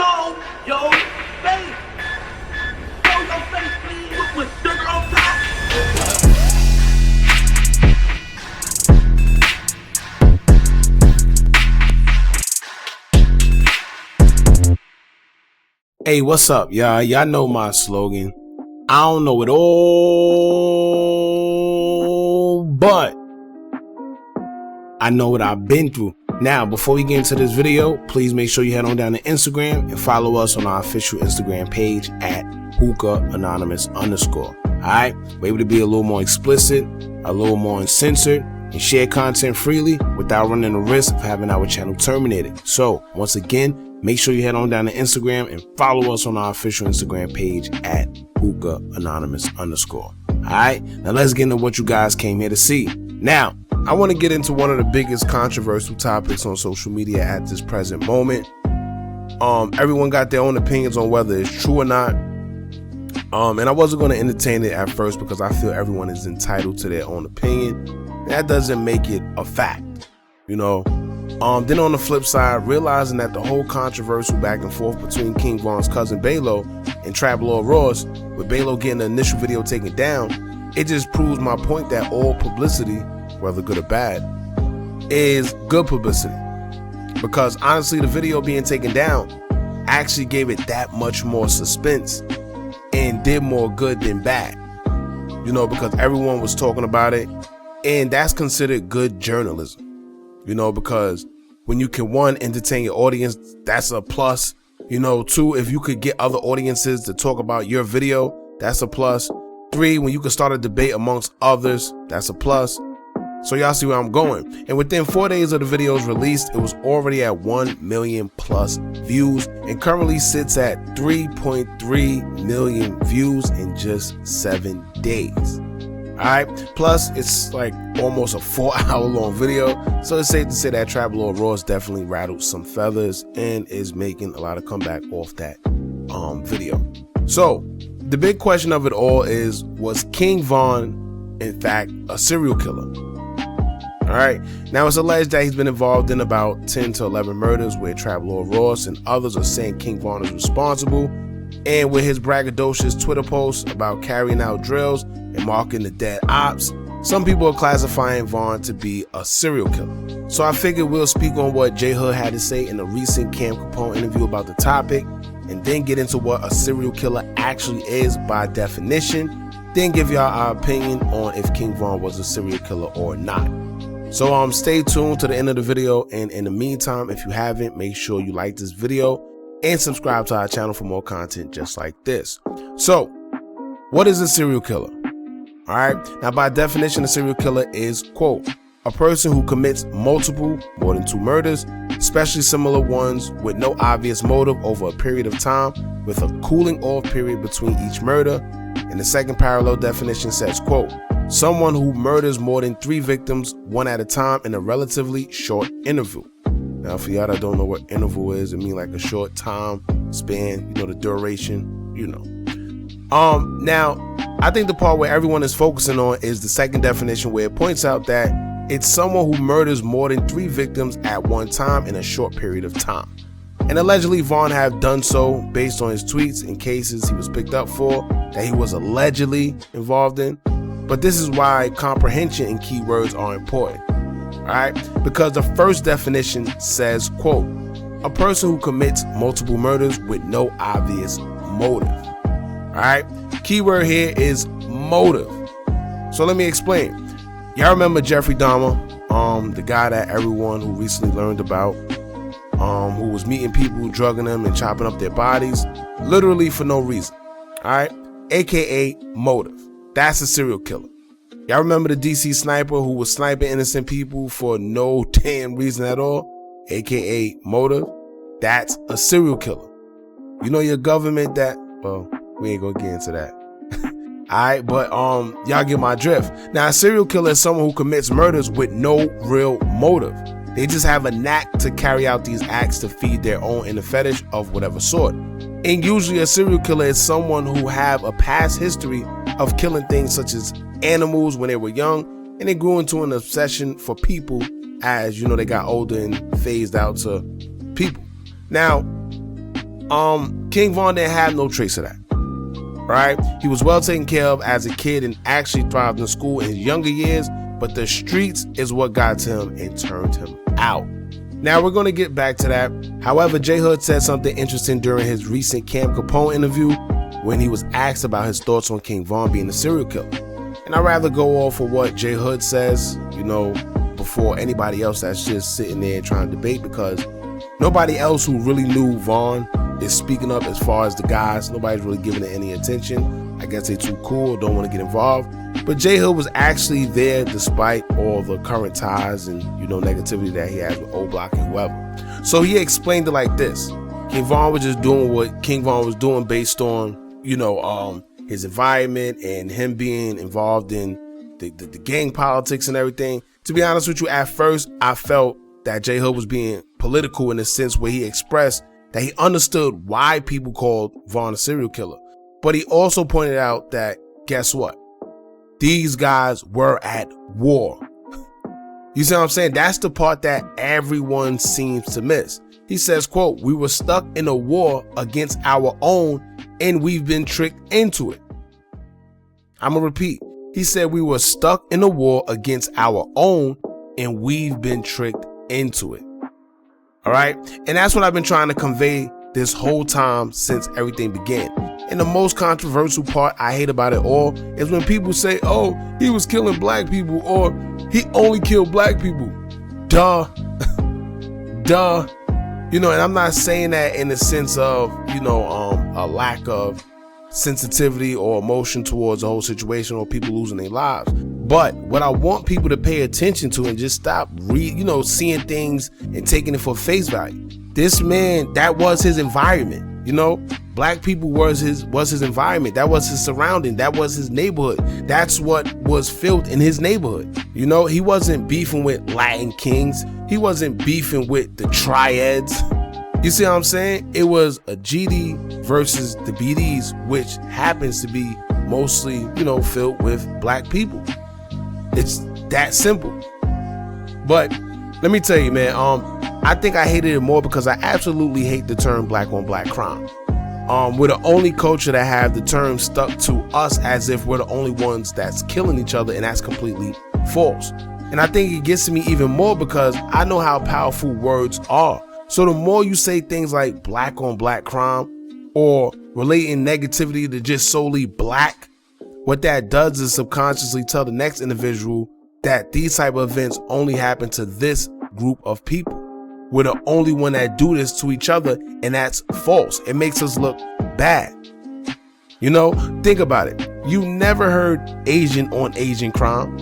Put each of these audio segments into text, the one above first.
show your face. Show your face, please, with sugar on top. Hey, what's up, y'all? Y'all know my slogan. I don't know it all, but I know what I've been through. Now, before we get into this video, please make sure you head on down to Instagram and follow us on our official Instagram page at hookahanonymous_. Alright? We're able to be a little more explicit, a little more uncensored, and share content freely without running the risk of having our channel terminated. So, once again, make sure you head on down to Instagram and follow us on our official Instagram page at hookahanonymous_. Alright, now let's get into what you guys came here to see. Now, I want to get into one of the biggest controversial topics on social media at this present moment. Everyone got their own opinions on whether it's true or not. And I wasn't going to entertain it at first because I feel everyone is entitled to their own opinion. That doesn't make it a fact, you know. Then on the flip side, realizing that the whole controversial back and forth between King Von's cousin Baylo and Trap Lord Ross, with Baylo getting the initial video taken down, it just proves my point that all publicity, whether good or bad, is good publicity. Because honestly, the video being taken down actually gave it that much more suspense and did more good than bad. You know, because everyone was talking about it, and that's considered good journalism. You know, because when you can, one, entertain your audience, that's a plus. You know, two, if you could get other audiences to talk about your video, that's a plus. Three, when you can start a debate amongst others, that's a plus. So y'all see where I'm going. And within 4 days of the video's release, it was already at 1 million plus views and currently sits at 3.3 million views in just 7 days. Alright, plus it's like almost a 4-hour long video, so it's safe to say that Trap Lord Ross definitely rattled some feathers and is making a lot of comeback off that video. So the big question of it all is, was King Von in fact a serial killer? Alright, now it's alleged that he's been involved in about 10 to 11 murders where Trap Lord Ross and others are saying King Von is responsible. And with his braggadocious Twitter posts about carrying out drills and marking the dead ops, some people are classifying Von to be a serial killer. So I figured we'll speak on what jhood had to say in a recent Cam Capone interview about the topic, and then get into what a serial killer actually is by definition, then give y'all our opinion on if King Von was a serial killer or not. So stay tuned to the end of the video, and in the meantime, if you haven't, make sure you like this video and subscribe to our channel for more content just like this. So, what is a serial killer? Alright, now by definition, a serial killer is, quote, a person who commits multiple, more than 2 murders, especially similar ones with no obvious motive over a period of time, with a cooling off period between each murder. And the second parallel definition says, quote, someone who murders more than 3 victims one at a time in a relatively short interval. Now, for y'all that don't know what interval is, it means like a short time span, you know, the duration, you know. Now, I think the part where everyone is focusing on is the second definition, where it points out that it's someone who murders more than 3 victims at one time in a short period of time. And allegedly, Von have done so based on his tweets and cases he was picked up for that he was allegedly involved in. But this is why comprehension and keywords are important. Alright, because the first definition says, quote, a person who commits multiple murders with no obvious motive. Alright, keyword here is motive. So let me explain. Y'all remember Jeffrey Dahmer, the guy that everyone who recently learned about, who was meeting people, drugging them, and chopping up their bodies, literally for no reason. Alright, aka motive. That's a serial killer. Y'all remember the DC sniper who was sniping innocent people for no damn reason at all, aka motive? That's a serial killer. You know your government that, well, we ain't gonna get into that. Alright, but y'all get my drift. Now, a serial killer is someone who commits murders with no real motive. They just have a knack to carry out these acts to feed their own inner fetish of whatever sort. And usually a serial killer is someone who have a past history of killing things such as animals when they were young, and they grew into an obsession for people as, you know, they got older and phased out to people. Now, King Von didn't have no trace of that. Right? He was well taken care of as a kid and actually thrived in school in his younger years, but the streets is what got to him and turned him out. Now we're going to get back to that. However, jhood said something interesting during his recent Cam Capone interview when he was asked about his thoughts on King Von being a serial killer. And I'd rather go off of what jhood says, before anybody else that's just sitting there trying to debate, because nobody else who really knew Von is speaking up as far as the guys. Nobody's really giving it any attention. I guess they're too cool, don't want to get involved. But jhood was actually there despite all the current ties and negativity that he has with OBlock and whoever. So he explained it like this: King Von was just doing what King Von was doing based on his environment and him being involved in the gang politics and everything. To be honest with you, at first I felt that jhood was being political in the sense where he expressed that he understood why people called Von a serial killer. But he also pointed out that, guess what? These guys were at war. You see what I'm saying? That's the part that everyone seems to miss. He says, quote, "We were stuck in a war against our own and we've been tricked into it." I'm gonna repeat. He said we were stuck in a war against our own and we've been tricked into it. All right. And that's what I've been trying to convey this whole time since everything began. And the most controversial part I hate about it all is when people say, oh, he was killing black people, or he only killed black people. Duh. Duh. And I'm not saying that in the sense of, a lack of sensitivity or emotion towards the whole situation or people losing their lives. But what I want people to pay attention to and just stop seeing things and taking it for face value. This man, that was his environment. Black people was his environment. That was his surrounding. That was his neighborhood. That's what was filled in his neighborhood. He wasn't beefing with Latin kings. He wasn't beefing with the triads. You see what I'm saying? It was a GD versus the BDs, which happens to be mostly, filled with black people. It's that simple. But let me tell you, man, I think I hated it more because I absolutely hate the term black on black crime. We're the only culture that have the term stuck to us as if we're the only ones that's killing each other, and that's completely false. And I think it gets to me even more because I know how powerful words are. So the more you say things like black on black crime or relating negativity to just solely black, what that does is subconsciously tell the next individual that these type of events only happen to this group of people. We're the only one that do this to each other, and that's false. It makes us look bad. Think about it. You never heard Asian on Asian crime,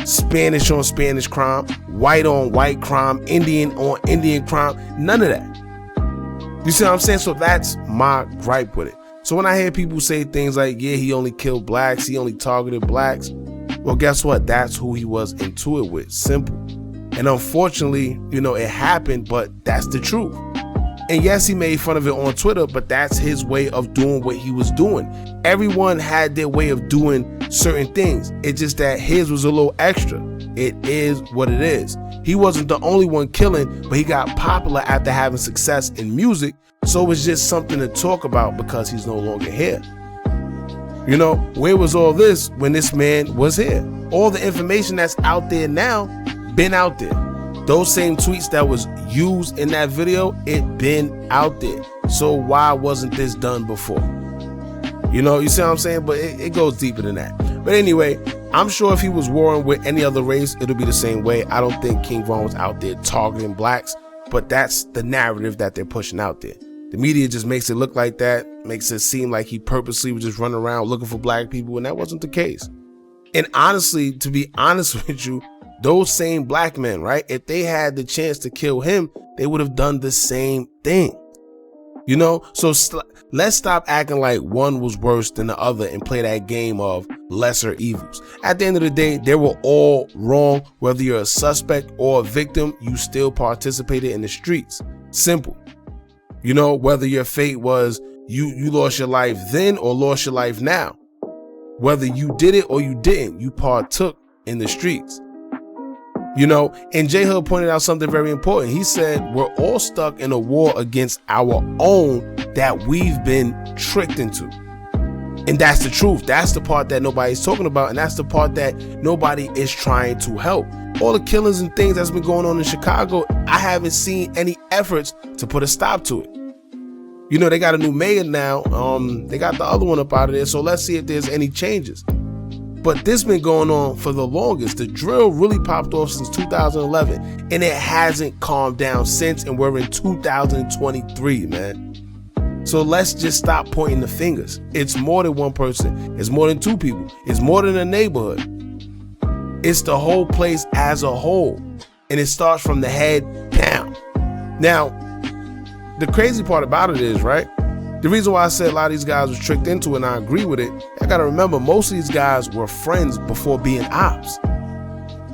Spanish on Spanish crime, white on white crime, Indian on Indian crime, none of that. You see what I'm saying? So that's my gripe with it. So when I hear people say things like, yeah, he only killed blacks, he only targeted blacks, well, guess what? That's who he was into it with. Simple. And unfortunately, it happened, but that's the truth. And yes, he made fun of it on Twitter, but that's his way of doing what he was doing. Everyone had their way of doing certain things. It's just that his was a little extra. It is what it is. He wasn't the only one killing, but he got popular after having success in music. So it's just something to talk about because he's no longer here. Where was all this when this man was here? All the information that's out there now been out there. Those same tweets that was used in that video, it been out there. So why wasn't this done before? You see what I'm saying? But it goes deeper than that. But anyway, I'm sure if he was warring with any other race, it'll be the same way. I don't think King Von was out there targeting blacks, but that's the narrative that they're pushing out there. The media just makes it look like that, makes it seem like he purposely was just running around looking for black people, and that wasn't the case. And honestly, to be honest with you, those same black men, right? If they had the chance to kill him, they would have done the same thing. So let's stop acting like one was worse than the other and play that game of lesser evils. At the end of the day, they were all wrong. Whether you're a suspect or a victim, you still participated in the streets. Simple. Whether your fate was you lost your life then or lost your life now. Whether you did it or you didn't, you partook in the streets. You know, and jhood pointed out something very important. He said, we're all stuck in a war against our own that we've been tricked into. And that's the truth. That's the part that nobody's talking about. And that's the part that nobody is trying to help. All the killings and things that's been going on in Chicago, I haven't seen any efforts to put a stop to it. You know, they got a new mayor now. They got the other one up out of there. So let's see if there's any changes. But this been going on for the longest. The drill really popped off since 2011, and it hasn't calmed down since, and we're in 2023, man. So let's just stop pointing the fingers. It's more than one person. It's more than two people. It's more than a neighborhood. It's the whole place as a whole, and it starts from the head down. Now, the crazy part about it is, right, the reason why I said a lot of these guys were tricked into it, and I agree with it, I gotta remember, most of these guys were friends before being ops.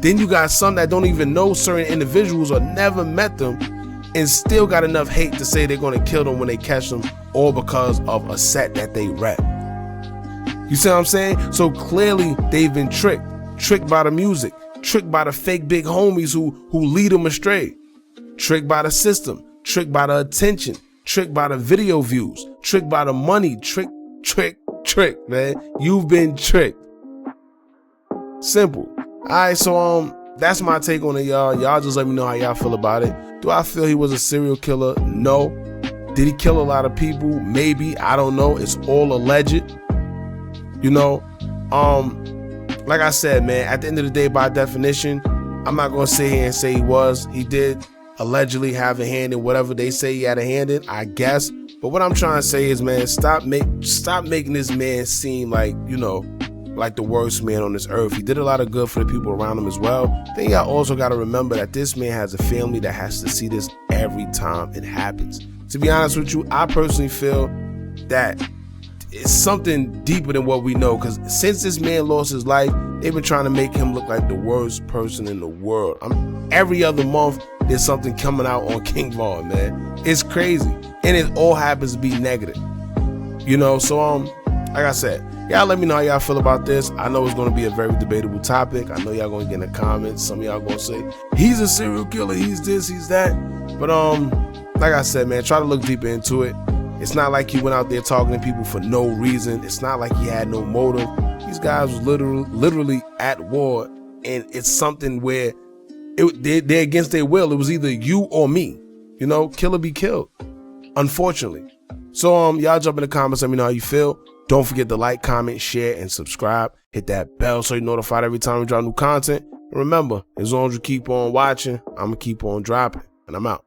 Then you got some that don't even know certain individuals or never met them and still got enough hate to say they're gonna kill them when they catch them, all because of a set that they rep. You see what I'm saying? So clearly they've been tricked. Tricked by the music, tricked by the fake big homies who lead them astray, tricked by the system, tricked by the attention, tricked by the video views, tricked by the money, trick, man. You've been tricked. Simple. All right, so that's my take on it, y'all. Y'all just let me know how y'all feel about it. Do I feel he was a serial killer? No. Did he kill a lot of people? Maybe. I don't know. It's all alleged. You know, like I said, man, at the end of the day, by definition, I'm not going to sit here and say he was. He did allegedly have a hand in whatever they say he had a hand in, I guess. But what I'm trying to say is, man, stop making this man seem like, you know, like the worst man on this earth. He did a lot of good for the people around him as well. Then y'all also got to remember that this man has a family that has to see this every time it happens. To be honest with you, I personally feel that it's something deeper than what we know, because since this man lost his life, they've been trying to make him look like the worst person in the world. Every other month, there's something coming out on King Von, man. It's crazy. And it all happens to be negative. You know, so like I said, y'all let me know how y'all feel about this. I know it's going to be a very debatable topic. I know y'all going to get in the comments. Some of y'all going to say, he's a serial killer, he's this, he's that. But like I said, man, try to look deeper into it. It's not like he went out there talking to people for no reason. It's not like he had no motive. These guys was literally at war, and it's something where they're against their will. It was either you or me. You know, kill or be killed, unfortunately. So y'all jump in the comments, let me know how you feel. Don't forget to like, comment, share, and subscribe. Hit that bell so you're notified every time we drop new content. And remember, as long as you keep on watching, I'm going to keep on dropping. And I'm out.